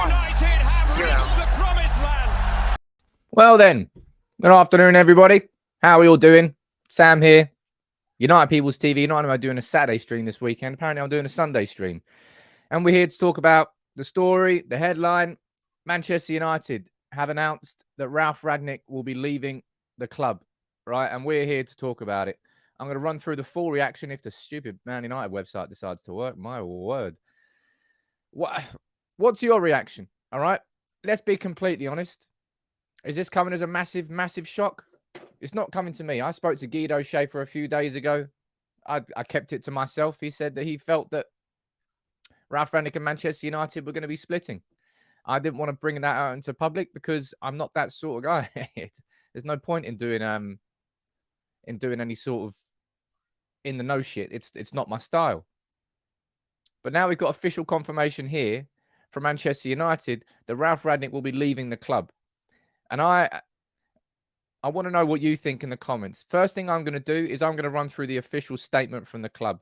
United have reached the promised land. Well then, good afternoon, everybody. How are we all doing? Sam here. United People's TV. Not only am I doing a Saturday stream this weekend, apparently I'm doing a Sunday stream. And we're here to talk about the story, the headline. Manchester United have announced that Ralf Rangnick will be leaving the club, right? And we're here to talk about it. I'm going to run through the full reaction if the stupid Man United website decides to work. My word. What's your reaction? All right. Let's be completely honest. Is this coming as a massive, massive shock? It's not coming to me. I spoke to Guido Schaefer a few days ago. I kept it to myself. He said that he felt that Ralf Rangnick and Manchester United were going to be splitting. I didn't want to bring that out into public because I'm not that sort of guy. There's no point in doing any sort of in the know shit. It's not my style. But now we've got official confirmation here from Manchester United that Ralf Rangnick will be leaving the club. And I want to know what you think in the comments. First thing I'm going to do is I'm going to run through the official statement from the club.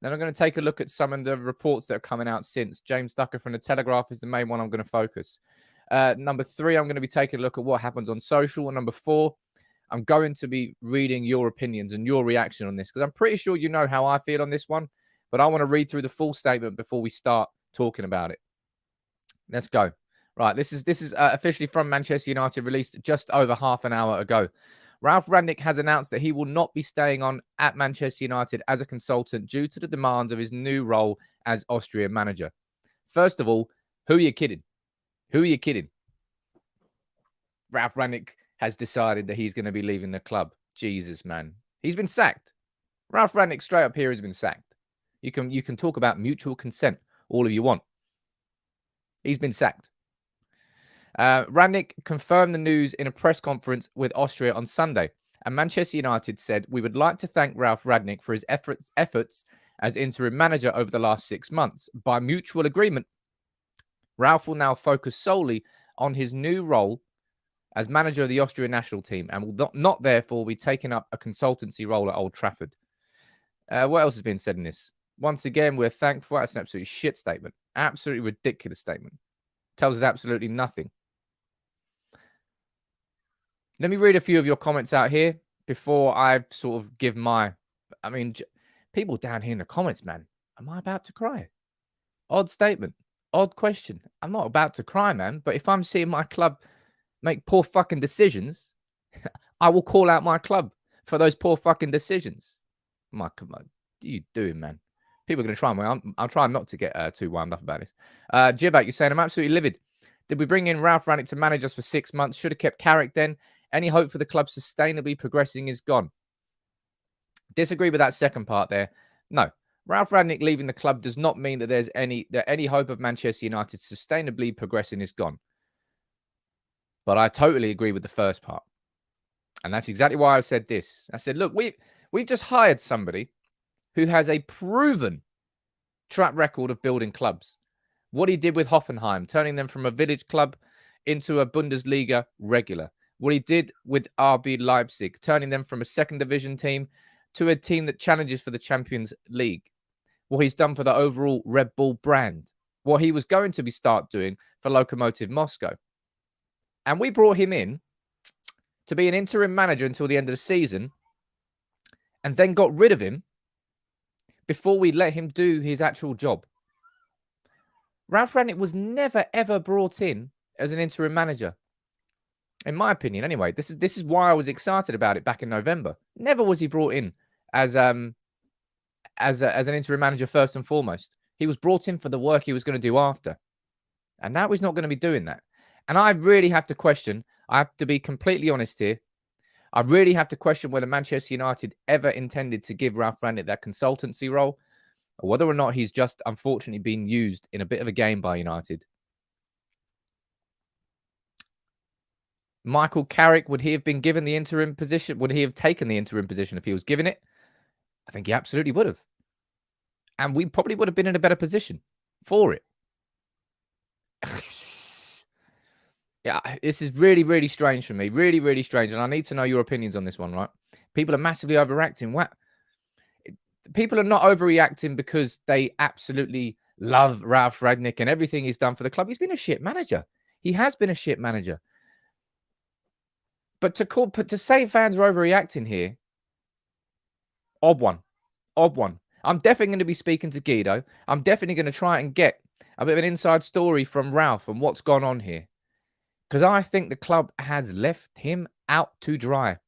Then I'm going to take a look at some of the reports that are coming out since. James Ducker from The Telegraph is the main one I'm going to focus. Number 3, I'm going to be taking a look at what happens on social. And number 4, I'm going to be reading your opinions and your reaction on this because I'm pretty sure you know how I feel on this one. But I want to read through the full statement before we start talking about it. Let's go. Right, this is officially from Manchester United, released just over half an hour ago. Ralf Rangnick has announced that he will not be staying on at Manchester United as a consultant due to the demands of his new role as Austria manager. First of all, who are you kidding? Who are you kidding? Ralf Rangnick has decided that he's going to be leaving the club. Jesus, man. He's been sacked. Ralf Rangnick straight up here has been sacked. You can talk about mutual consent all of you want. He's been sacked. Rangnick confirmed the news in a press conference with Austria on Sunday, and Manchester United said, "We would like to thank Ralf Rangnick for his efforts as interim manager over the last 6 months. By mutual agreement, Ralf will now focus solely on his new role as manager of the Austrian national team and will not therefore be taking up a consultancy role at Old Trafford." What else has been said in this? Once again, we're thankful. That's an absolutely shit statement. Absolutely ridiculous statement. Tells us absolutely nothing. Let me read a few of your comments out here before I sort of give my... I mean, people down here in the comments, man, am I about to cry? Odd statement. Odd question. I'm not about to cry, man. But if I'm seeing my club make poor fucking decisions, I will call out my club for those poor fucking decisions. Come on. What are you doing, man? People are going to try and... I'll try not to get too wound up about this. Jibak, you're saying, I'm absolutely livid. Did we bring in Ralf Rangnick to manage us for 6 months? Should have kept Carrick then. Any hope for the club sustainably progressing is gone. Disagree with that second part there. No. Ralf Rangnick leaving the club does not mean that there's any hope of Manchester United sustainably progressing is gone. But I totally agree with the first part. And that's exactly why I said this. I said, look, we've just hired somebody who has a proven track record of building clubs. What he did with Hoffenheim, turning them from a village club into a Bundesliga regular. What he did with RB Leipzig, turning them from a second division team to a team that challenges for the Champions League. What he's done for the overall Red Bull brand. What he was going to start doing for Lokomotiv Moscow. And we brought him in to be an interim manager until the end of the season and then got rid of him before we let him do his actual job. Ralf Rangnick was never, ever brought in as an interim manager. In my opinion, anyway. This is why I was excited about it back in November. Never was he brought in as an interim manager first and foremost. He was brought in for the work he was going to do after. And now he's not going to be doing that. And I really have to question, I have to be completely honest here, I really have to question whether Manchester United ever intended to give Ralf Rangnick that consultancy role, or whether or not he's just unfortunately been used in a bit of a game by United. Michael Carrick, would he have been given the interim position? Would he have taken the interim position if he was given it? I think he absolutely would have. And we probably would have been in a better position for it. Yeah, this is really, really strange for me. Really, really strange. And I need to know your opinions on this one, right? People are massively overreacting. What? People are not overreacting because they absolutely love Ralf Rangnick and everything he's done for the club. He's been a shit manager. He has been a shit manager. But to say fans are overreacting here, odd one. Odd one. I'm definitely going to be speaking to Guido. I'm definitely going to try and get a bit of an inside story from Ralf and what's gone on here. Because I think the club has left him out to dry.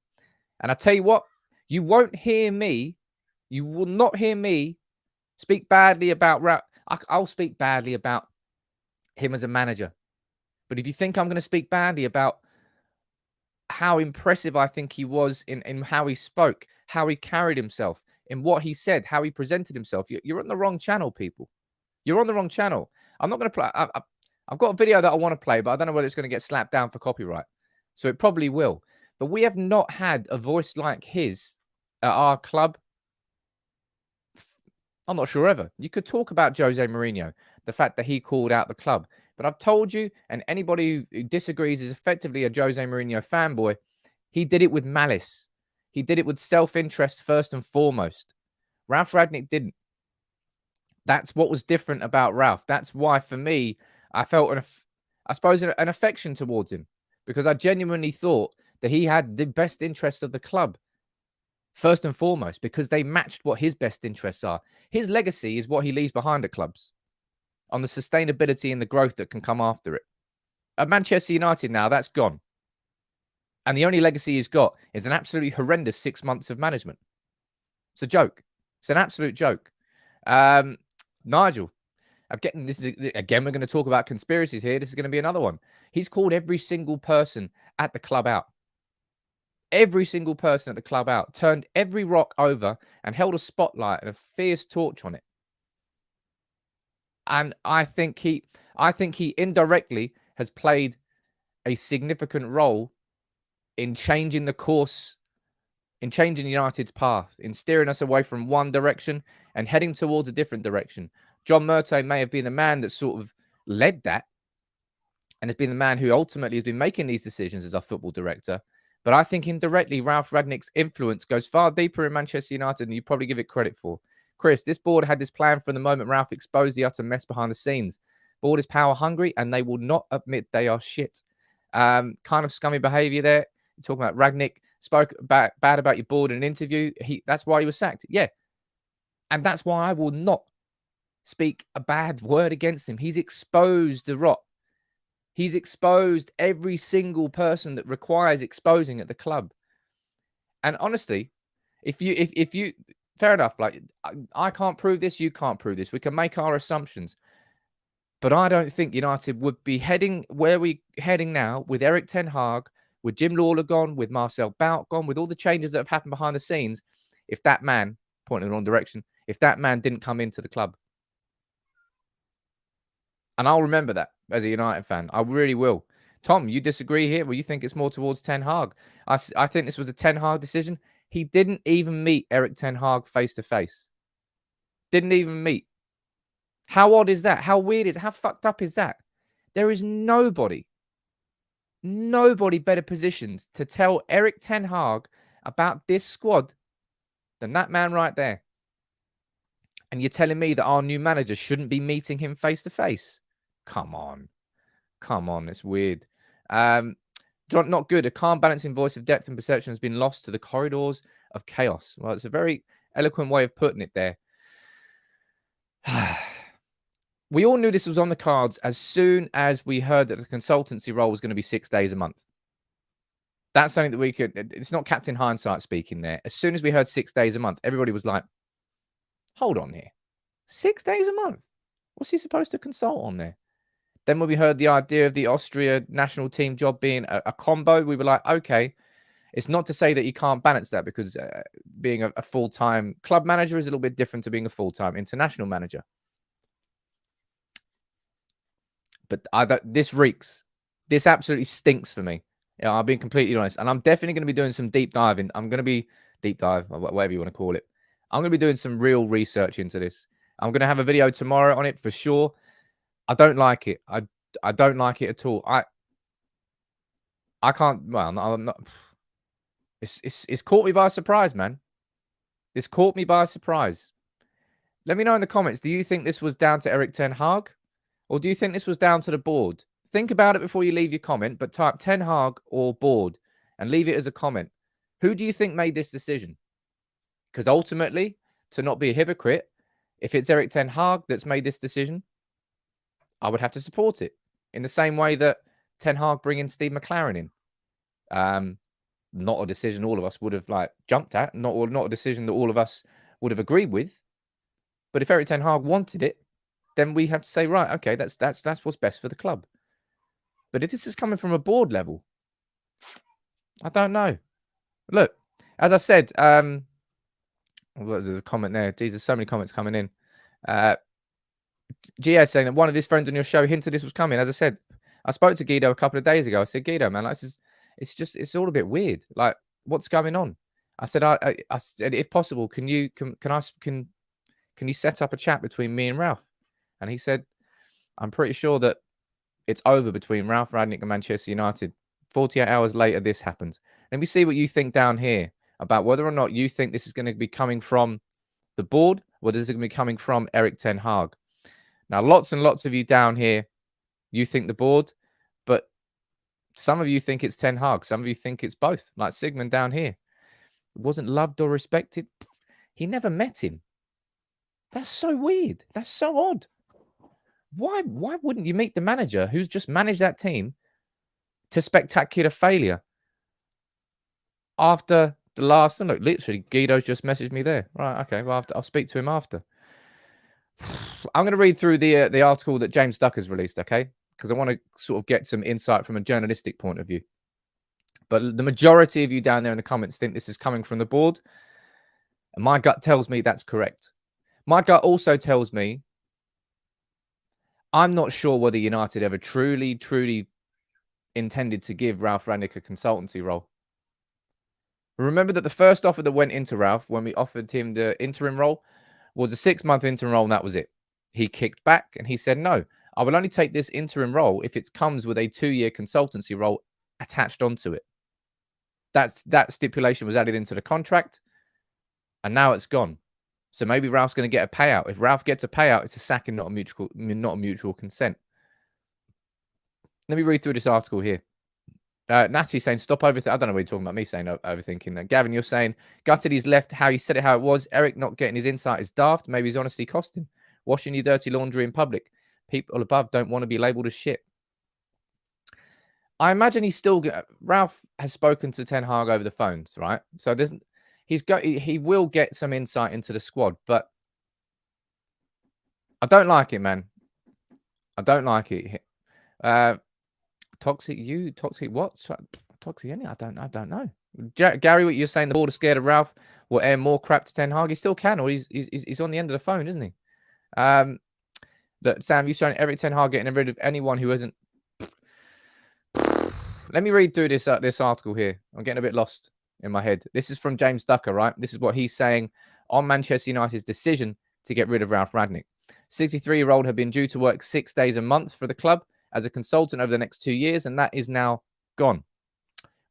And I tell you what, you won't hear me, you will not hear me speak badly about Ralf. I'll speak badly about him as a manager. But if you think I'm going to speak badly about how impressive I think he was in how he spoke, how he carried himself, in what he said, how he presented himself, you're on the wrong channel, people. You're on the wrong channel. I'm not going to play. I've got a video that I want to play, but I don't know whether it's going to get slapped down for copyright. So it probably will. But we have not had a voice like his at our club. I'm not sure ever. You could talk about Jose Mourinho, the fact that he called out the club. But I've told you, and anybody who disagrees is effectively a Jose Mourinho fanboy, he did it with malice. He did it with self-interest first and foremost. Ralf Rangnick didn't. That's what was different about Ralf. That's why, for me, I felt, I suppose, an affection towards him. Because I genuinely thought that he had the best interest of the club. First and foremost, because they matched what his best interests are. His legacy is what he leaves behind at clubs, on the sustainability and the growth that can come after it. At Manchester United now, that's gone. And the only legacy he's got is an absolutely horrendous 6 months of management. It's a joke. It's an absolute joke. Nigel, this is again, we're going to talk about conspiracies here. This is going to be another one. He's called every single person at the club out. Every single person at the club out, turned every rock over and held a spotlight and a fierce torch on it. And I think he indirectly has played a significant role in changing the course, in changing United's path, in steering us away from one direction and heading towards a different direction. John Murtough may have been the man that sort of led that and has been the man who ultimately has been making these decisions as our football director. But I think indirectly, Ralf Rangnick's influence goes far deeper in Manchester United than you probably give it credit for. Chris, this board had this plan from the moment Ralf exposed the utter mess behind the scenes. Board is power hungry and they will not admit they are shit. Kind of scummy behavior there. You're talking about Rangnick spoke bad about your board in an interview. That's why he was sacked. Yeah. And that's why I will not speak a bad word against him. He's exposed the rot. He's exposed every single person that requires exposing at the club. And honestly, if you fair enough, like I can't prove this, you can't prove this. We can make our assumptions. But I don't think United would be heading where we're heading now with Erik ten Hag, with Jim Lawler gone, with Marcel Bout gone, with all the changes that have happened behind the scenes, if that man, pointing in the wrong direction, if that man didn't come into the club. And I'll remember that as a United fan. I really will. Tom, you disagree here? Well, you think it's more towards Ten Hag. I think this was a Ten Hag decision. He didn't even meet Erik ten Hag face to face. Didn't even meet. How odd is that? How weird is it? How fucked up is that? There is nobody better positioned to tell Erik ten Hag about this squad than that man right there. And you're telling me that our new manager shouldn't be meeting him face to face? Come on. Come on. It's weird. John, not good. A calm, balancing voice of depth and perception has been lost to the corridors of chaos. Well, it's a very eloquent way of putting it there. We all knew this was on the cards as soon as we heard that the consultancy role was going to be 6 days a month. That's something that we could... It's not Captain Hindsight speaking there. As soon as we heard 6 days a month, everybody was like, hold on here. 6 days a month? What's he supposed to consult on there? Then when we heard the idea of the Austria national team job being a combo, we were like, okay, it's not to say that you can't balance that because being a full-time club manager is a little bit different to being a full-time international manager. But this reeks. This absolutely stinks for me. Yeah, I'll be completely honest. And I'm definitely going to be doing some deep diving. I'm going to be deep dive, or whatever you want to call it. I'm going to be doing some real research into this. I'm going to have a video tomorrow on it for sure. I don't like it. I don't like it at all. I can't. Well, I'm not. It's caught me by surprise, man. It's caught me by surprise. Let me know in the comments. Do you think this was down to Erik ten Hag? Or do you think this was down to the board? Think about it before you leave your comment, but type Ten Hag or board and leave it as a comment. Who do you think made this decision? Because ultimately, to not be a hypocrite, if it's Erik ten Hag that's made this decision, I would have to support it. In the same way that Ten Hag bringing Steve McLaren in. Not a decision all of us would have jumped at. Not a decision that all of us would have agreed with. But if Erik ten Hag wanted it, then we have to say, right, okay, that's what's best for the club. But if this is coming from a board level, I don't know. Look, as I said, there's a comment there. Geez, there's so many comments coming in. Gia saying that one of his friends on your show hinted this was coming. As I said, I spoke to Guido a couple of days ago. I said, Guido, man, it's all a bit weird. Like, what's going on? I said, I said, if possible, can you set up a chat between me and Ralf? And he said, I'm pretty sure that it's over between Ralf Rangnick and Manchester United. 48 hours later, this happens. Let me see what you think down here about whether or not you think this is going to be coming from the board, or this is going to be coming from Erik ten Hag. Now, lots and lots of you down here, you think the board, but some of you think it's Ten Hag. Some of you think it's both. Like Sigmund down here. Wasn't loved or respected. He never met him. That's so weird. That's so odd. Why wouldn't you meet the manager who's just managed that team to spectacular failure after the last? And look, literally, Guido's just messaged me there. Right, okay, well, I'll speak to him after. I'm going to read through the article that James Ducker's released, okay? Because I want to sort of get some insight from a journalistic point of view. But the majority of you down there in the comments think this is coming from the board. And my gut tells me that's correct. My gut also tells me I'm not sure whether United ever truly intended to give Ralf Rangnick a consultancy role. Remember that the first offer that went into Ralf when we offered him the interim role was a 6-month interim role, and that was it. He kicked back and he said, no, I will only take this interim role if it comes with a 2-year consultancy role attached onto it. That stipulation was added into the contract, and now it's gone. So maybe Ralph's going to get a payout. If Ralf gets a payout, it's a sacking, not a mutual consent. Let me read through this article here. Natty saying, stop overthinking. I don't know what you're talking about, me saying overthinking. Gavin, you're saying, gutted he's left how he said it how it was. Erik not getting his insight is daft. Maybe his honesty cost him. Washing your dirty laundry in public. People above don't want to be labelled as shit. I imagine Ralf has spoken to Ten Hag over the phones, right? So he will get some insight into the squad, but I don't like it, man. I don't like it. Toxic what? Toxic any? I don't know. Gary, what you're saying, the board are scared of Ralf, will air more crap to Ten Hag. He still can, or he's on the end of the phone, isn't he? That Sam, you're showing Erik ten Hag getting rid of anyone who isn't. Let me read through this article here. I'm getting a bit lost in my head. This is from James Ducker, right? This is what he's saying on Manchester United's decision to get rid of Ralf Rangnick. 63-year-old had been due to work 6 days a month for the club as a consultant over the next 2 years, and that is now gone.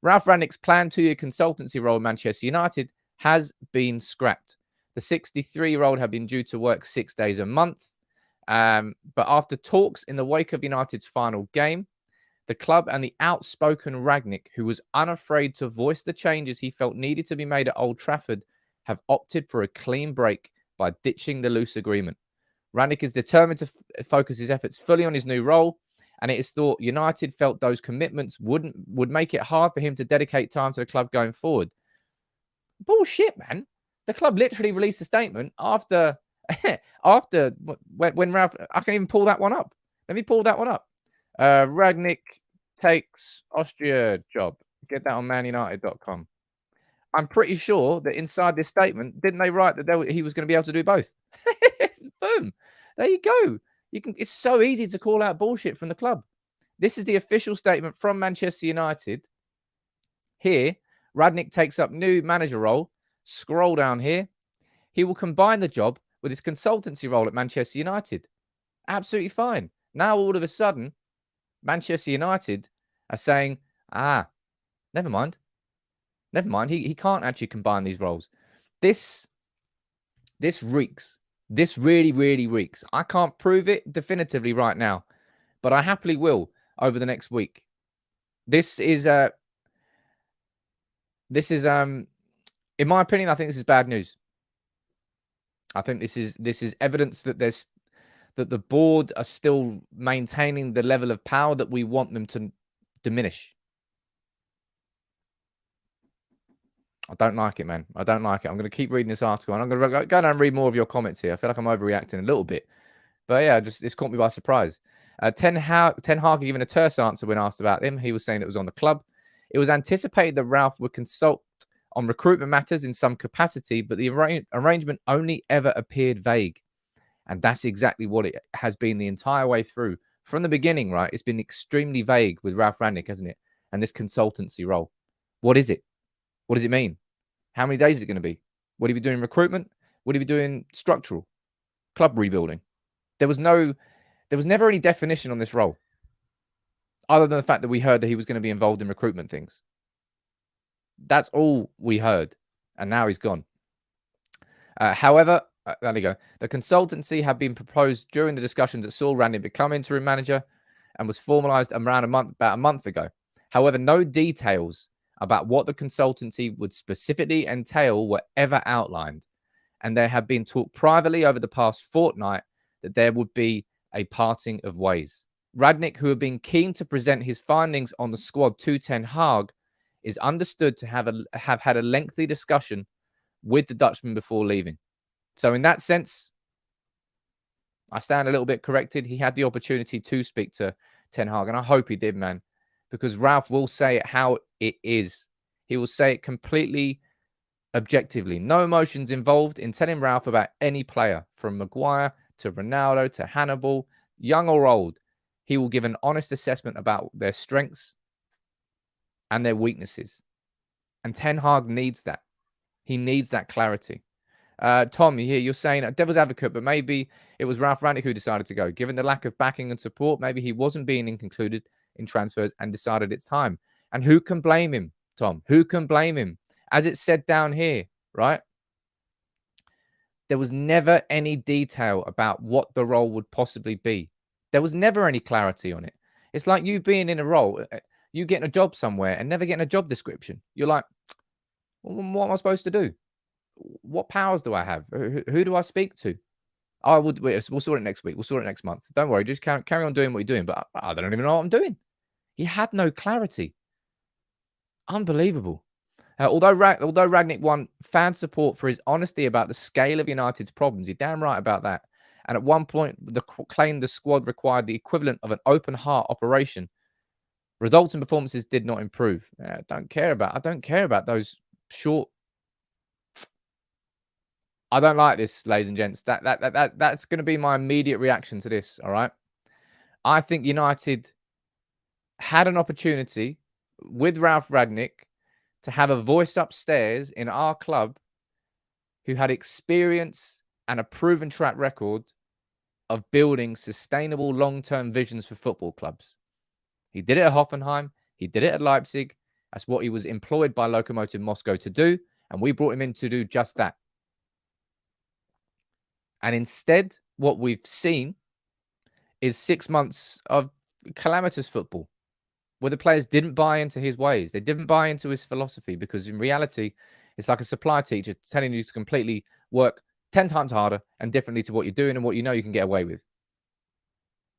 Ralf Rangnick's planned 2-year consultancy role at Manchester United has been scrapped. The 63-year-old had been due to work 6 days a month, but after talks in the wake of United's final game, the club and the outspoken Rangnick, who was unafraid to voice the changes he felt needed to be made at Old Trafford, have opted for a clean break by ditching the loose agreement. Rangnick is determined to focus his efforts fully on his new role, and it is thought United felt those commitments would make it hard for him to dedicate time to the club going forward. Bullshit, man. The club literally released a statement after when Ralf. I can even pull that one up. Let me pull that one up. Rangnick takes Austria job. Get that on manunited.com. I'm pretty sure that inside this statement, didn't they write that he was going to be able to do both? Boom. There you go. It's so easy to call out bullshit from the club. This is the official statement from Manchester United. Here, Rangnick takes up new manager role. Scroll down here. He will combine the job with his consultancy role at Manchester United. Absolutely fine. Now, all of a sudden, Manchester United are saying, never mind. Never mind. He can't actually combine these roles. This reeks This really, really reeks. I can't prove it definitively right now, but I happily will over the next week. This is in my opinion, I think this is bad news. I think this is evidence that the board are still maintaining the level of power that we want them to diminish. I don't like it, man. I don't like it. I'm going to keep reading this article, and I'm going to go down and read more of your comments here. I feel like I'm overreacting a little bit. But yeah, it's caught me by surprise. Ten Hag given a terse answer when asked about him. He was saying it was on the club. It was anticipated that Ralf would consult on recruitment matters in some capacity, but the arrangement only ever appeared vague. And that's exactly what it has been the entire way through. From the beginning, right? It's been extremely vague with Ralf Rangnick, hasn't it? And this consultancy role. What is it? What does it mean? How many days is it going to be? Would he be doing recruitment? Would he be doing structural? Club rebuilding? There was never any definition on this role, other than the fact that we heard that he was going to be involved in recruitment things. That's all we heard, and now he's gone. However, there we go. The consultancy had been proposed during the discussions that saw Rangnick become interim manager, and was formalised around about a month ago. However, no details about what the consultancy would specifically entail were ever outlined, and there had been talk privately over the past fortnight that there would be a parting of ways. Rangnick, who had been keen to present his findings on the squad to Ten Hag, is understood to have had a lengthy discussion with the Dutchman before leaving. So in that sense, I stand a little bit corrected. He had the opportunity to speak to Ten Hag, and I hope he did, man, because Ralf will say it how it is. He will say it completely objectively. No emotions involved in telling Ralf about any player, from Maguire to Ronaldo to Hannibal, young or old. He will give an honest assessment about their strengths and their weaknesses. And Ten Hag needs that. He needs that clarity. Tom, you're saying devil's advocate, but maybe it was Ralf Rangnick who decided to go. Given the lack of backing and support, maybe he wasn't being included in transfers and decided it's time. And who can blame him, Tom? Who can blame him? As it said down here, right? There was never any detail about what the role would possibly be. There was never any clarity on it. It's like you being in a role, you getting a job somewhere and never getting a job description. You're like, well, what am I supposed to do? What powers do I have? Who do I speak to? We'll sort it next week. We'll sort it next month. Don't worry. Just carry on doing what you're doing. But I don't even know what I'm doing. He had no clarity. Unbelievable. Although Rangnick won fan support for his honesty about the scale of United's problems, you're damn right about that. And at one point, claimed the squad required the equivalent of an open heart operation. Results and performances did not improve. I don't care about those short. I don't like this, ladies and gents. That's going to be my immediate reaction to this. All right. I think United had an opportunity with Ralf Rangnick to have a voice upstairs in our club who had experience and a proven track record of building sustainable long-term visions for football clubs. He did it at Hoffenheim. He did it at Leipzig. That's what he was employed by Lokomotiv Moscow to do. And we brought him in to do just that. And instead, what we've seen is 6 months of calamitous football, where the players didn't buy into his ways. They didn't buy into his philosophy, because in reality, it's like a supply teacher telling you to completely work 10 times harder and differently to what you're doing and what you know you can get away with.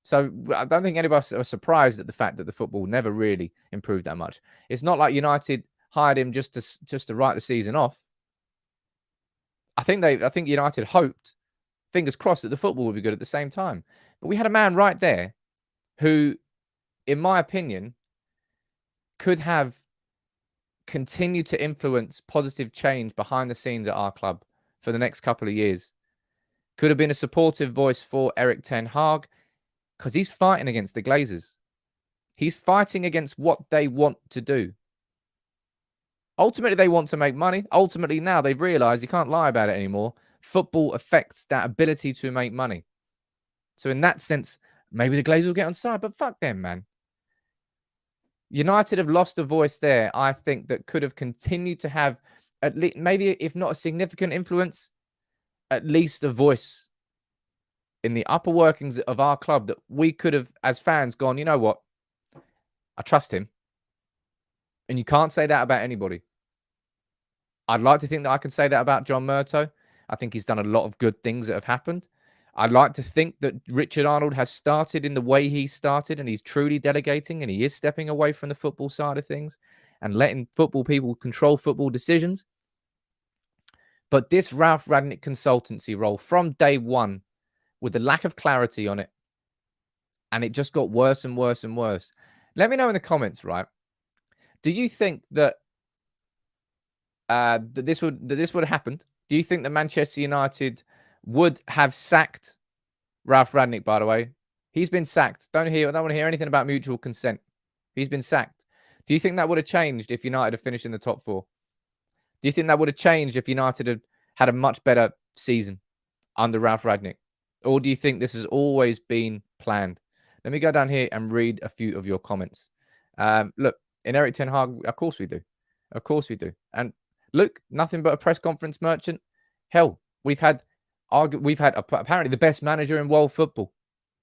So I don't think any of us are surprised at the fact that the football never really improved that much. It's not like United hired him just to write the season off. I think United hoped, fingers crossed, that the football would be good at the same time. But we had a man right there who, in my opinion, could have continued to influence positive change behind the scenes at our club for the next couple of years. Could have been a supportive voice for Erik Ten Hag, because he's fighting against the Glazers. He's fighting against what they want to do. Ultimately, they want to make money. Ultimately, now they've realized you can't lie about it anymore. Football affects that ability to make money. So in that sense, maybe the Glazers will get on side, but fuck them, man. United have lost a voice there, I think, that could have continued to have, at least, maybe if not a significant influence, at least a voice in the upper workings of our club that we could have, as fans, gone, you know what? I trust him. And you can't say that about anybody. I'd like to think that I can say that about John Murtough. I think he's done a lot of good things that have happened. I'd like to think that Richard Arnold has started in the way he started, and he's truly delegating, and he is stepping away from the football side of things and letting football people control football decisions. But this Ralf Rangnick consultancy role from day one, with the lack of clarity on it, and it just got worse and worse and worse. Let me know in the comments, right? Do you think that that this would have happened? Do you think that Manchester United would have sacked Ralf Rangnick? By the way, he's been sacked. I don't want to hear anything about mutual consent. He's been sacked. Do you think that would have changed if United had finished in the top 4? Do you think that would have changed if United had a much better season under Ralf Rangnick? Or do you think this has always been planned? Let me go down here and read a few of your comments. Look, in Erik ten Hag, of course we do. Of course we do. And look, nothing but a press conference merchant. Hell, we've had apparently the best manager in world football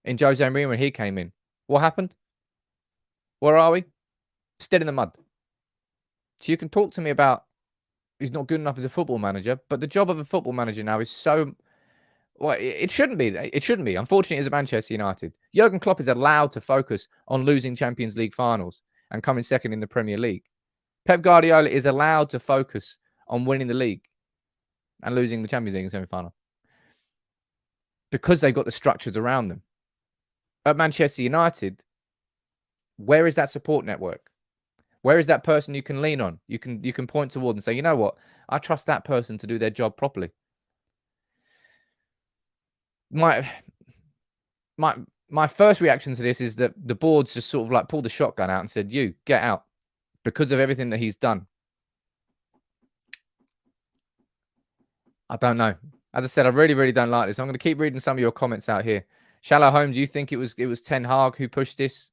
in Jose Mourinho when he came in. What happened? Where are we? Still in the mud. So you can talk to me about he's not good enough as a football manager, but the job of a football manager now is so... Well, it shouldn't be. It shouldn't be. Unfortunately, as a Manchester United, Jurgen Klopp is allowed to focus on losing Champions League finals and coming second in the Premier League. Pep Guardiola is allowed to focus on winning the league and losing the Champions League in semi-final because they've got the structures around them. At Manchester United, where is that support network? Where is that person you can lean on? You can point toward and say, you know what? I trust that person to do their job properly. My first reaction to this is that the board's just sort of like pulled the shotgun out and said, you, get out, because of everything that he's done. I don't know. As I said, I really, really don't like this. I'm going to keep reading some of your comments out here. Shallow Home, do you think it was Ten Hag who pushed this?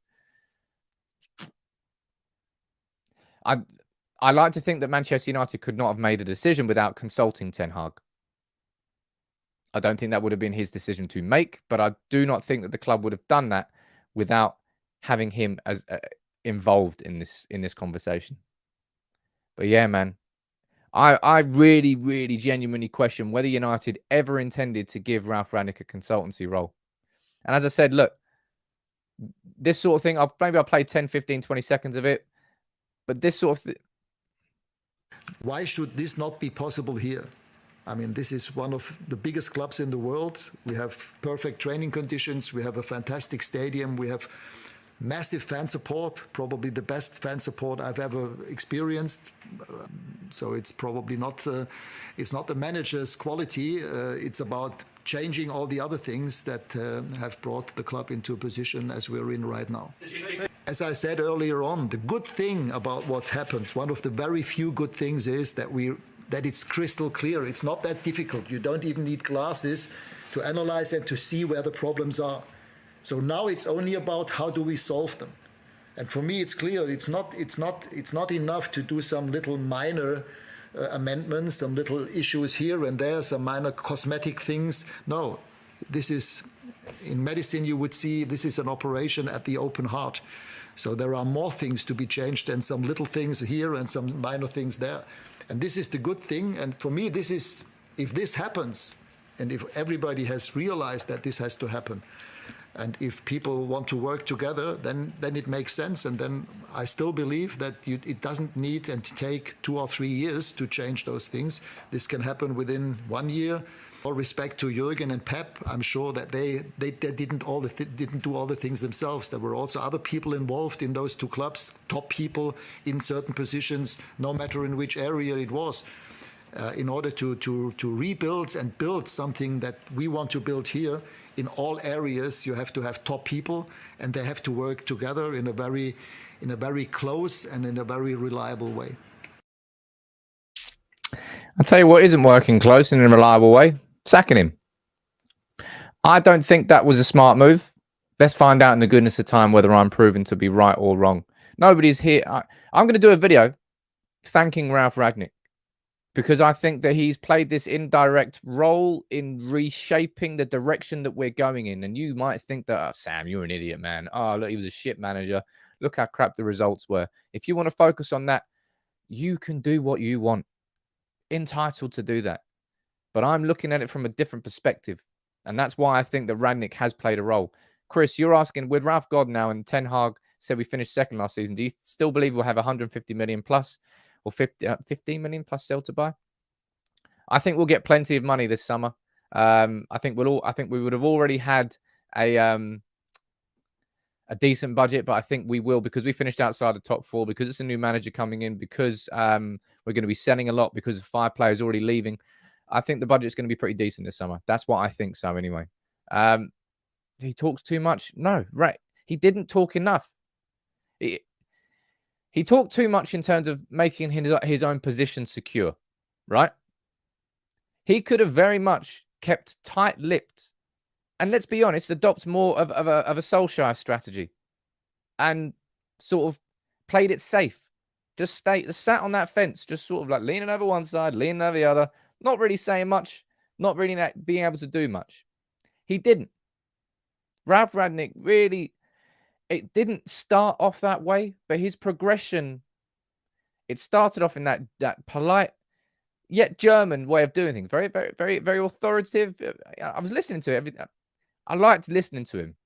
I like to think that Manchester United could not have made a decision without consulting Ten Hag. I don't think that would have been his decision to make, but I do not think that the club would have done that without having him as involved in this conversation. But yeah, man, I really, really genuinely question whether United ever intended to give Ralf Rangnick a consultancy role. And as I said, look, this sort of thing, maybe I'll play 10, 15, 20 seconds of it, but this sort of... Why should this not be possible here? I mean, this is one of the biggest clubs in the world. We have perfect training conditions. We have a fantastic stadium. We have massive fan support, probably the best fan support I've ever experienced. So it's probably not, it's not the manager's quality. It's about changing all the other things that have brought the club into a position as we're in right now. As I said earlier on, the good thing about what happened, one of the very few good things is that it's crystal clear. It's not that difficult. You don't even need glasses to analyze and to see where the problems are. So now it's only about how do we solve them. And for me, it's clear. It's not enough to do some little minor amendments, some little issues here and there, some minor cosmetic things. No, this is, in medicine, you would see this is an operation at the open heart. So there are more things to be changed than some little things here and some minor things there. And this is the good thing. And for me, this is, if this happens, and if everybody has realized that this has to happen, and if people want to work together, then it makes sense. And then I still believe that it doesn't need and take 2 or 3 years to change those things. This can happen within 1 year. All respect to Jürgen and Pep, I'm sure that they didn't do all the things themselves. There were also other people involved in those 2 clubs, top people in certain positions, no matter in which area it was. In order to rebuild and build something that we want to build here, in all areas, you have to have top people, and they have to work together in a very close and in a very reliable way. I'll tell you what isn't working close and in a reliable way. Sacking him. I don't think that was a smart move. Let's find out in the goodness of time whether I'm proven to be right or wrong. Nobody's here. I'm going to do a video thanking Ralf Rangnick, because I think that he's played this indirect role in reshaping the direction that we're going in. And you might think that, oh, Sam, you're an idiot, man. Oh, look, he was a shit manager. Look how crap the results were. If you want to focus on that, you can do what you want. Entitled to do that. But I'm looking at it from a different perspective. And that's why I think that Rangnick has played a role. Chris, you're asking, with Ralf God now and Ten Hag said we finished second last season, do you still believe we'll have 150 million plus or 15 million plus sell to buy? I think we'll get plenty of money this summer. I think we would have already had a decent budget, but I think we will, because we finished outside the top four, because it's a new manager coming in, because we're going to be selling a lot, because of 5 players already leaving. I think the budget's going to be pretty decent this summer. That's what I think so anyway. He talks too much? No, right. He didn't talk enough. He talked too much in terms of making his own position secure, right? He could have very much kept tight-lipped. And let's be honest, adopt more of a Solskjaer strategy and sort of played it safe. Just sat on that fence, just sort of like leaning over one side, leaning over the other, not really saying much, not really being able to do much. He didn't. Ralf Rangnick really, it didn't start off that way, but his progression, it started off in that polite, yet German way of doing things. Very, very, very, very authoritative. I was listening to it. I liked listening to him.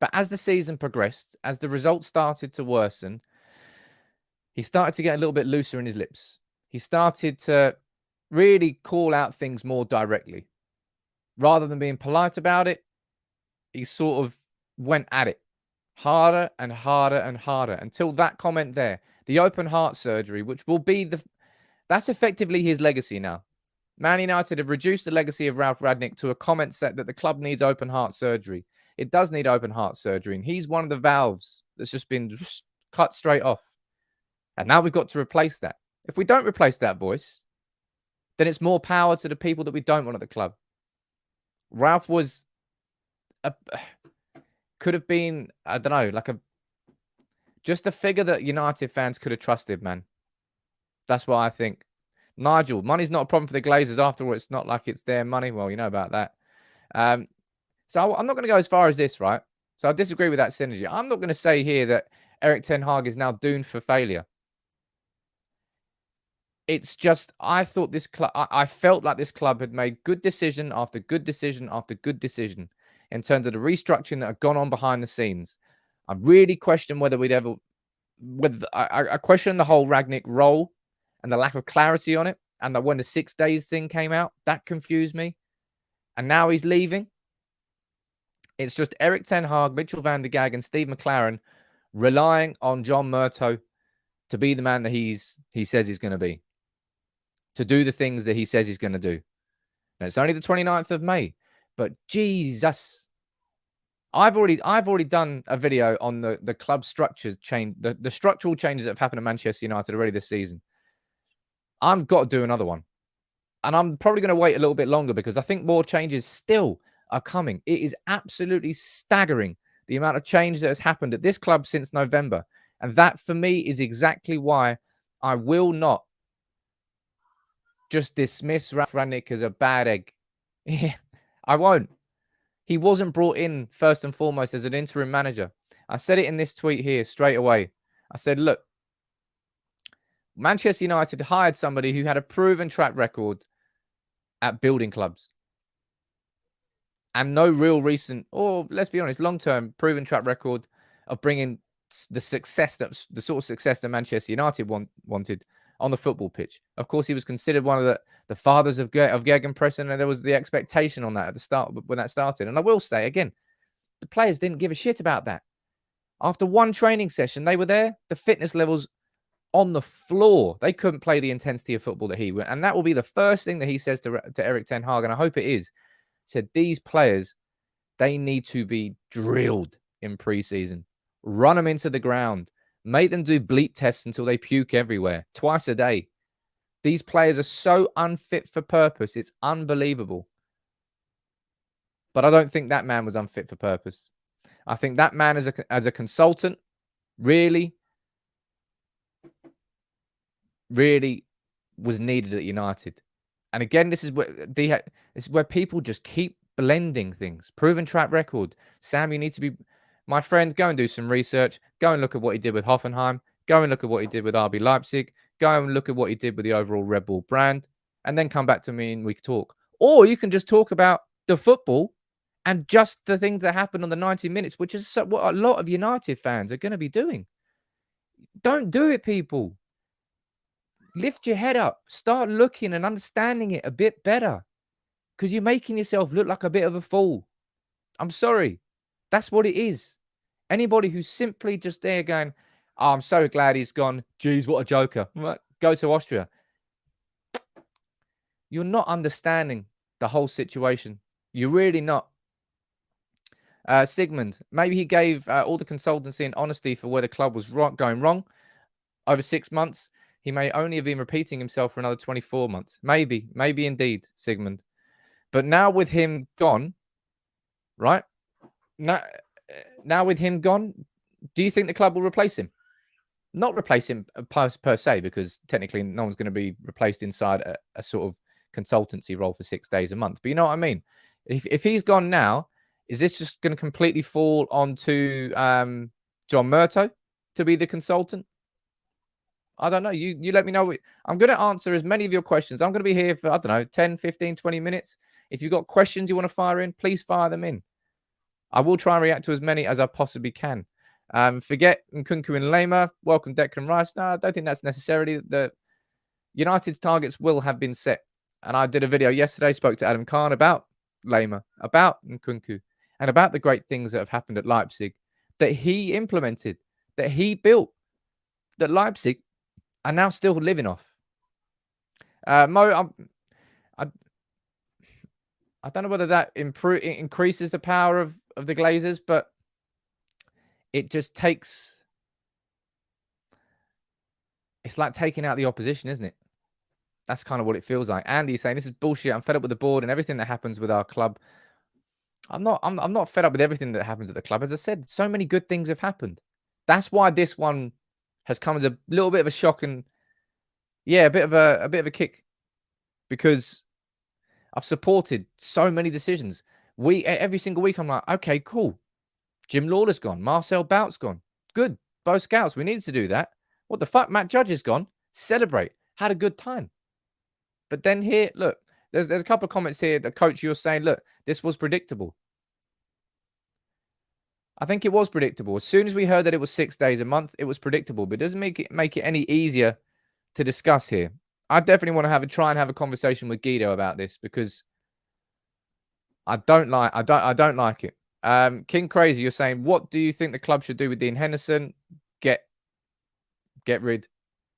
But as the season progressed, as the results started to worsen, he started to get a little bit looser in his lips. He started to really call out things more directly. Rather than being polite about it, he sort of went at it harder and harder and harder until that comment there, the open heart surgery, which will be that's effectively his legacy now. Man United have reduced the legacy of Ralf Rangnick to a comment set that the club needs open heart surgery. It does need open heart surgery, and he's one of the valves that's just been cut straight off. And now we've got to replace that. If we don't replace that voice, then it's more power to the people that we don't want at the club. Ralf was could have been, I don't know, like just a figure that United fans could have trusted, man. That's what I think. Nigel, money's not a problem for the Glazers. After all, it's not like it's their money. Well, you know about that. So I'm not going to go as far as this, right? So I disagree with that synergy. I'm not going to say here that Erik Ten Hag is now doomed for failure. It's just, I thought this club, I felt like this club had made good decision after good decision after good decision in terms of the restructuring that had gone on behind the scenes. I really question whether I question the whole Rangnick role and the lack of clarity on it. And that when the 6 days thing came out, that confused me. And now he's leaving. It's just Erik Ten Hag, Mitchell van der Gaag, and Steve McLaren relying on John Murtough to be the man that he says he's going to be. To do the things that he says he's going to do. Now, it's only the 29th of May. But Jesus. I've already done a video on the club structures change, the structural changes that have happened at Manchester United already this season. I've got to do another one. And I'm probably going to wait a little bit longer because I think more changes still are coming. It is absolutely staggering the amount of change that has happened at this club since November. And that, for me, is exactly why I will not just dismiss Ralf Rangnick as a bad egg. I won't. He wasn't brought in first and foremost as an interim manager. I said it in this tweet here straight away. I said, look, Manchester United hired somebody who had a proven track record at building clubs. And no real recent, or let's be honest, long-term proven track record of bringing the sort of success that Manchester United wanted on the football pitch. Of course, he was considered one of the fathers of Gegenpressing, and there was the expectation on that at the start when that started. And I will say again, the players didn't give a shit about that. After one training session, they were there. The fitness levels on the floor. They couldn't play the intensity of football that he would. And that will be the first thing that he says to Erik Ten Hag, and I hope it is. He said, these players, they need to be drilled in pre-season. Run them into the ground. Make them do bleep tests until they puke everywhere, twice a day. These players are so unfit for purpose. It's unbelievable. But I don't think that man was unfit for purpose. I think that man as a consultant really really was needed at United. And again, this is where people just keep blending things. Proven track record. Sam, you need to be, my friends, go and do some research. Go and look at what he did with Hoffenheim. Go and look at what he did with RB Leipzig. Go and look at what he did with the overall Red Bull brand. And then come back to me and we can talk. Or you can just talk about the football and just the things that happened on the 90 minutes, which is what a lot of United fans are going to be doing. Don't do it, people. Lift your head up. Start looking and understanding it a bit better, because you're making yourself look like a bit of a fool. I'm sorry. That's what it is. Anybody who's simply just there going, oh, I'm so glad he's gone. Geez, what a joker. Go to Austria. You're not understanding the whole situation. You're really not. Sigmund, maybe he gave all the consultancy and honesty for where the club was going wrong over 6 months. He may only have been repeating himself for another 24 months. Maybe indeed, Sigmund. But now with him gone, right? Now with him gone, do you think the club will replace him? Not replace him per se, because technically no one's going to be replaced inside a sort of consultancy role for 6 days a month. But you know what I mean? If he's gone now, is this just going to completely fall onto John Murtough to be the consultant? I don't know. You let me know. I'm going to answer as many of your questions. I'm going to be here for, I don't know, 10, 15, 20 minutes. If you've got questions you want to fire in, please fire them in. I will try and react to as many as I possibly can. Forget Nkunku and Lema. Welcome Declan Rice. No, I don't think that's necessarily the United's targets will have been set. And I did a video yesterday, spoke to Adam Khan about Lema, about Nkunku, and about the great things that have happened at Leipzig that he implemented, that he built, that Leipzig are now still living off. Mo, I don't know whether that increases the power of the Glazers, but it just takes... It's like taking out the opposition, isn't it? That's kind of what it feels like. Andy's saying, this is bullshit. I'm fed up with the board and everything that happens with our club. I'm not fed up with everything that happens at the club. As I said, so many good things have happened. That's why this one has come as a little bit of a shock and, yeah, a bit of a kick, because I've supported so many decisions. Every single week I'm like, okay, cool. Jim Lawler's gone. Marcel Bout's gone. Good. Both scouts. We needed to do that. What the fuck? Matt Judge is gone. Celebrate. Had a good time. But then here, look, there's a couple of comments here. The coach, you're saying, look, this was predictable. I think it was predictable. As soon as we heard that it was 6 days a month, it was predictable. But it doesn't make it any easier to discuss here. I definitely want to try and have a conversation with Guido about this, because I don't like it. King Crazy, you're saying, what do you think the club should do with Dean Henderson? Get rid.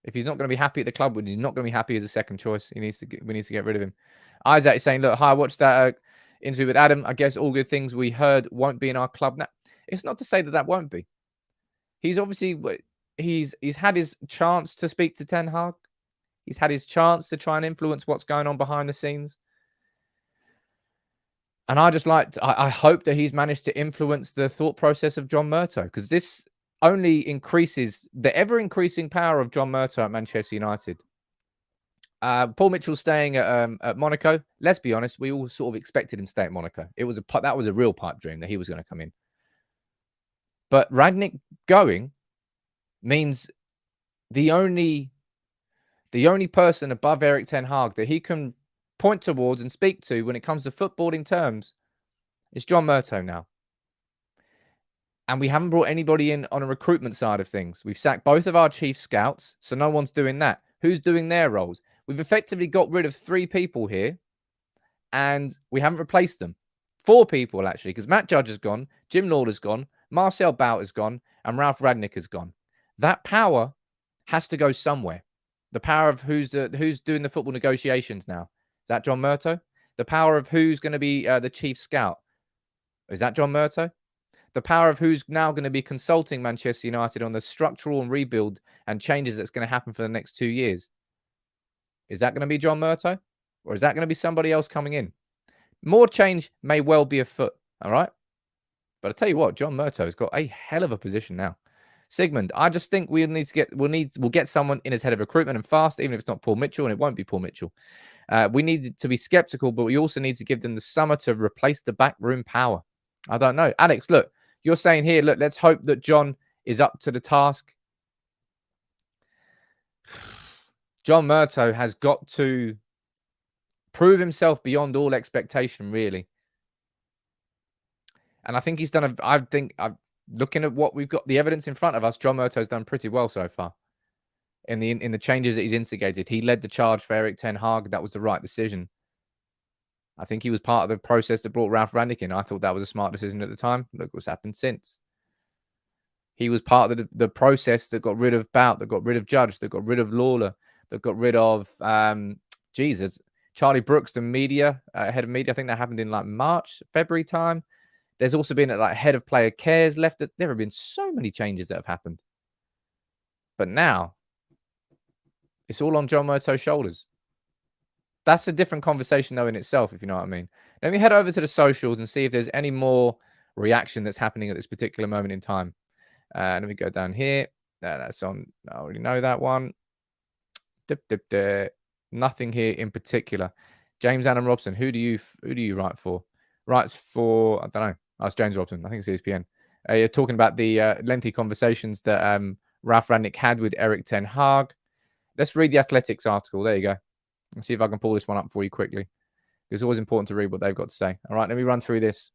If he's not going to be happy at the club, he's not going to be happy as a second choice. We need to get rid of him. Isaac is saying, look, hi, I watched that interview with Adam. I guess all good things we heard won't be in our club. Now, it's not to say that won't be. He's obviously, he's had his chance to speak to Ten Hag. He's had his chance to try and influence what's going on behind the scenes. And I hope that he's managed to influence the thought process of John Murtough, because this only increases the ever-increasing power of John Murtough at Manchester United. Paul Mitchell staying at Monaco. Let's be honest, we all sort of expected him to stay at Monaco. That was a real pipe dream that he was going to come in. But Rangnick going means the only person above Erik Ten Hag that he can point towards and speak to when it comes to footballing terms is John Murtough now. And we haven't brought anybody in on a recruitment side of things. We've sacked both of our chief scouts, so no one's doing that. Who's doing their roles? We've effectively got rid of 3 people here, and we haven't replaced them. 4 people, actually, because Matt Judge has gone, Jim Lawler's gone, Marcel Bout has gone, and Ralf Rangnick has gone. That power has to go somewhere. The power of who's doing the football negotiations now. Is that John Murtough? The power of who's going to be the chief scout. Is that John Murtough? The power of who's now going to be consulting Manchester United on the structural and rebuild and changes that's going to happen for the next 2 years. Is that going to be John Murtough? Or is that going to be somebody else coming in? More change may well be afoot, all right? But I tell you what, John Murtough has got a hell of a position now. Sigmund, I just think we'll get someone in as head of recruitment and fast, even if it's not Paul Mitchell, and it won't be Paul Mitchell. We need to be skeptical, but we also need to give them the summer to replace the backroom power. I don't know. Alex, look, you're saying here, look, let's hope that John is up to the task. John Murtough has got to prove himself beyond all expectation, really. And I think he's done looking at what we've got, the evidence in front of us, John Murtough's done pretty well so far. In the changes that he's instigated, he led the charge for Erik ten Hag. That was the right decision. I think he was part of the process that brought Ralf Rangnick in. I thought that was a smart decision at the time. Look what's happened since. He was part of the process that got rid of Bout, that got rid of Judge, that got rid of Lawler, that got rid of Charlie Brooks, the media head of media. I think that happened in like March, February time. There's also been like head of player cares left. There have been so many changes that have happened. But now, it's all on John Murtough's shoulders. That's a different conversation, though, in itself, if you know what I mean. Let me head over to the socials and see if there's any more reaction that's happening at this particular moment in time. Let me go down here. That's on. I already know that one. Nothing here in particular. James Adam Robson. Who do you write for? Writes for, I don't know. Oh, it's James Robson. I think it's ESPN. You're talking about the lengthy conversations that Ralf Rangnick had with Erik ten Hag. Let's read the Athletics article. There you go. Let's see if I can pull this one up for you quickly. It's always important to read what they've got to say. All right, let me run through this.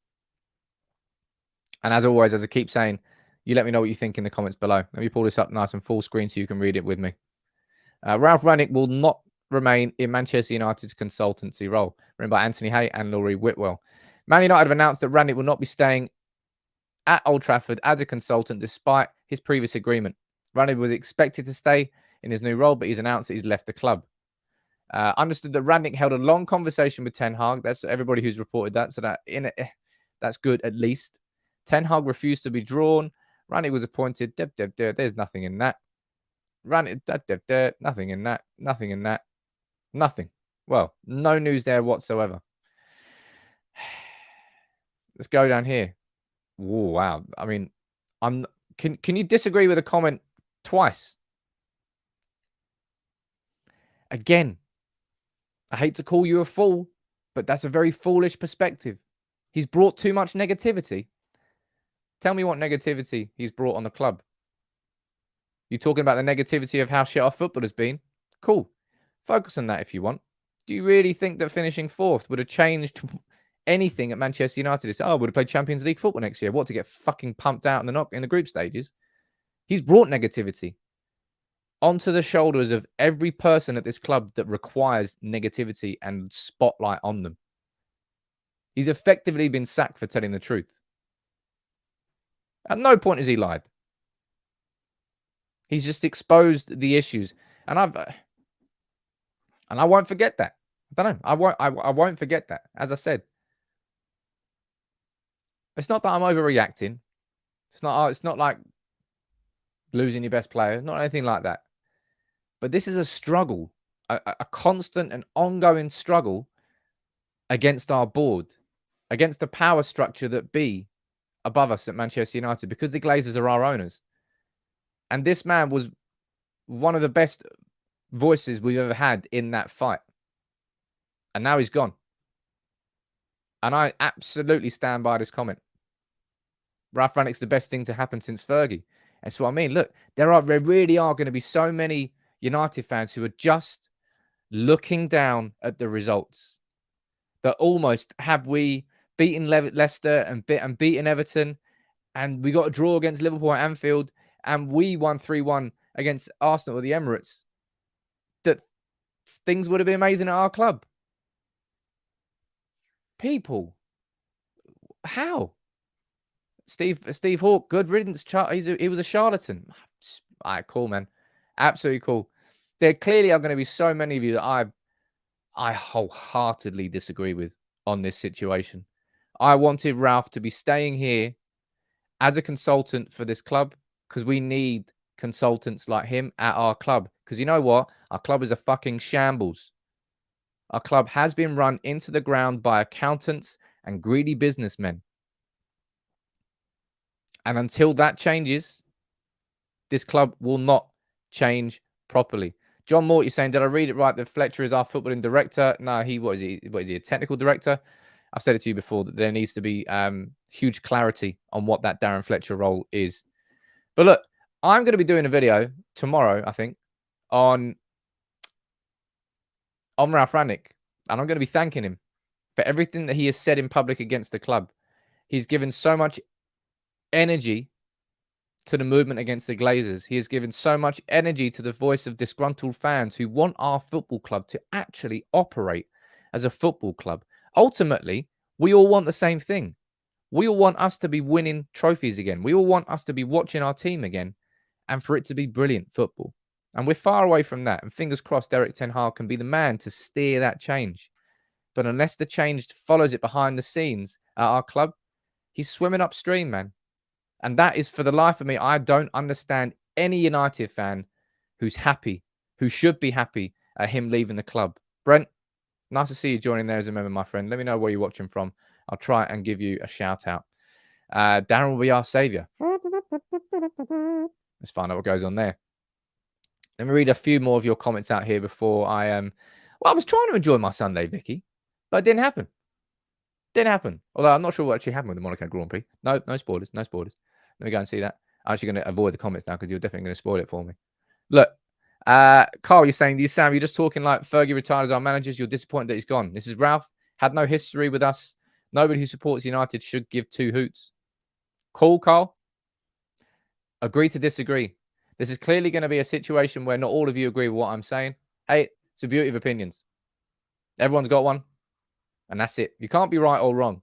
And as always, as I keep saying, you let me know what you think in the comments below. Let me pull this up nice and full screen so you can read it with me. Ralf Rangnick will not remain in Manchester United's consultancy role. Written by Anthony Hay and Laurie Whitwell. Man United have announced that Rangnick will not be staying at Old Trafford as a consultant despite his previous agreement. Rangnick was expected to stay in his new role, but he's announced that he's left the club. Understood that Rangnick held a long conversation with Ten Hag. That's everybody who's reported that. So that's good at least. Ten Hag refused to be drawn. Rangnick was appointed. There's nothing in that. Rangnick. Nothing in that. Nothing in that. Nothing. Well, no news there whatsoever. Let's go down here. Whoa, wow. I mean, can you disagree with a comment twice? Again, I hate to call you a fool, but that's a very foolish perspective. He's brought too much negativity. Tell me what negativity he's brought on the club. You're talking about the negativity of how shit our football has been? Cool. Focus on that if you want. Do you really think that finishing fourth would have changed anything at Manchester United? It's, would have played Champions League football next year. What, to get fucking pumped out in the group stages? He's brought negativity onto the shoulders of every person at this club that requires negativity and spotlight on them. He's effectively been sacked for telling the truth. At no point has he lied. He's just exposed the issues, and I won't forget that. I don't know. I won't forget that. As I said, it's not that I'm overreacting. It's not like losing your best player. Not anything like that. But this is a struggle, a constant and ongoing struggle against our board, against the power structure that be above us at Manchester United, because the Glazers are our owners. And this man was one of the best voices we've ever had in that fight. And now he's gone. And I absolutely stand by this comment. Ralf Rangnick's the best thing to happen since Fergie. That's what I mean. Look, there really are going to be so many United fans who are just looking down at the results. That almost, have we beaten Leicester and beaten Everton, and we got a draw against Liverpool at Anfield, and we won 3-1 against Arsenal at the Emirates, that things would have been amazing at our club. People, how? Steve Hawke, good riddance. He was a charlatan. All right, cool, man. Absolutely cool. There clearly are going to be so many of you that I wholeheartedly disagree with on this situation. I wanted Ralf to be staying here as a consultant for this club, because we need consultants like him at our club. Because you know what? Our club is a fucking shambles. Our club has been run into the ground by accountants and greedy businessmen. And until that changes, this club will not change properly. John Murtough saying, did I read it right that Fletcher is our footballing director? No, what is he, a technical director? I've said it to you before that there needs to be huge clarity on what that Darren Fletcher role is. But look, I'm going to be doing a video tomorrow, I think, on Ralf Rangnick. And I'm going to be thanking him for everything that he has said in public against the club. He's given so much energy to the movement against the Glazers. He has given so much energy to the voice of disgruntled fans who want our football club to actually operate as a football club. Ultimately, we all want the same thing. We all want us to be winning trophies again. We all want us to be watching our team again and for it to be brilliant football. And we're far away from that. And fingers crossed, Erik ten Hag can be the man to steer that change. But unless the change follows it behind the scenes at our club, he's swimming upstream, man. And that is, for the life of me, I don't understand any United fan who's happy, who should be happy at him leaving the club. Brent, nice to see you joining there as a member, my friend. Let me know where you're watching from. I'll try and give you a shout out. Darren will be our saviour. Let's find out what goes on there. Let me read a few more of your comments out here before I well, I was trying to enjoy my Sunday, Vicky, but it didn't happen. Didn't happen. Although I'm not sure what actually happened with the Monaco Grand Prix. No spoilers. No spoilers. Let me go and see that. I'm actually going to avoid the comments now because you're definitely going to spoil it for me. Look, Carl, you're saying, Sam, you're just talking like Fergie retired as our managers. You're disappointed that he's gone. This is Ralf. Had no history with us. Nobody who supports United should give two hoots. Cool, Carl. Agree to disagree. This is clearly going to be a situation where not all of you agree with what I'm saying. Hey, it's the beauty of opinions. Everyone's got one. And that's it. You can't be right or wrong.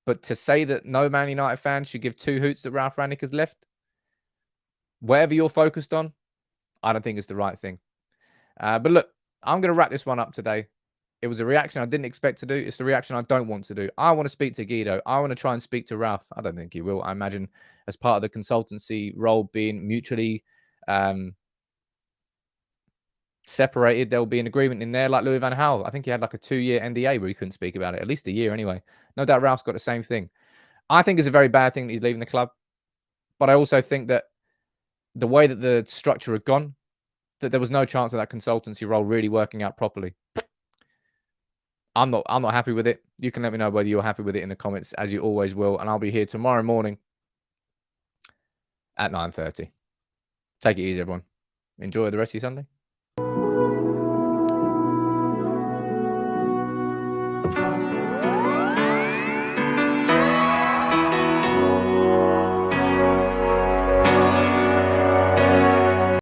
But to say that no Man United fan should give two hoots that Ralf Rangnick has left, whatever you're focused on, I don't think it's the right thing. But look, I'm going to wrap this one up today. It was a reaction I didn't expect to do. It's the reaction I don't want to do. I want to speak to Guido. I want to try and speak to Ralf. I don't think he will. I imagine as part of the consultancy role being mutually separated, there will be an agreement in there like Louis van Gaal. I think he had like a 2-year NDA where he couldn't speak about it. At least a year anyway. No doubt Ralph's got the same thing. I think it's a very bad thing that he's leaving the club. But I also think that the way that the structure had gone, that there was no chance of that consultancy role really working out properly. I'm not happy with it. You can let me know whether you're happy with it in the comments, as you always will. And I'll be here tomorrow morning at 9:30. Take it easy, everyone. Enjoy the rest of your Sunday.